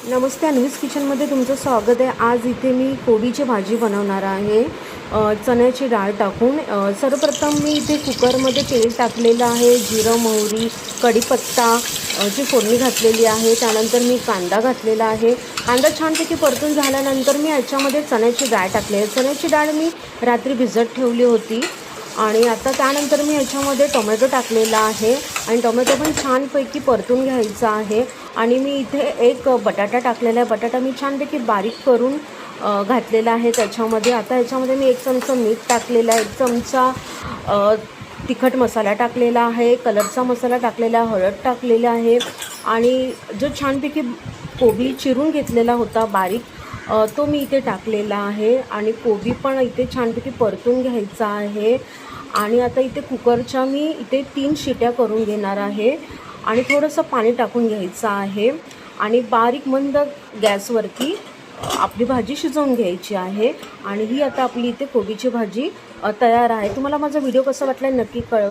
नमस्ते, अन्वीज किचनमध्ये तुमचं स्वागत आहे। आज इथे मी कोबीची भाजी बनवणार आहे चण्याची डाळ टाकून। सर्वप्रथम मी इथे कुकरमध्ये तेल टाकलेलं आहे, जिरं मोहरी कढीपत्ता ची फोडणी घातलेली आहे। त्यानंतर मी कांदा घातलेला आहे। कांदा छानपैकी परतून झाल्यानंतर मी याच्यामध्ये चण्याची डाळ टाकली आहे। चण्याची डाळ मी रात्री भिजत ठेवली होती आणि आता त्यानंतर मी याच्यामध्ये टोमॅटो टाकलेला आहे आणि टोमॅटो पण छानपैकी परतून घ्यायचा आहे। आणि मी इथे एक बटाटा टाकलेला आहे। बटाटा मी छानपैकी बारीक करून घातलेला आहे त्याच्यामध्ये। आता याच्यामध्ये मी 1 चमचा मीठ टाकलेला आहे, 1 चमचा तिखट मसाला टाकलेला आहे, कलरचा मसाला टाकलेला, हळद टाकलेला आहे आणि जो छानपैकी कोबी चिरून घेतलेला होता बारीक तो मी इथे टाकलेला आहे आणि कोबी पण इथे छानपैकी परतून घ्यायचा आहे। आणि आता इथे कुकरच्या मी इथे 3 शिट्या करून घेणार आहे आणि थोडंसं पाणी टाकून घ्यायचं आहे आणि बारीक मंद गॅसवरती आपली भाजी शिजवून घ्यायची आहे। आणि ही आता आपली इथे कोबीची भाजी तयार आहे। तुम्हाला माझा व्हिडिओ कसा वाटला नक्की कळवा।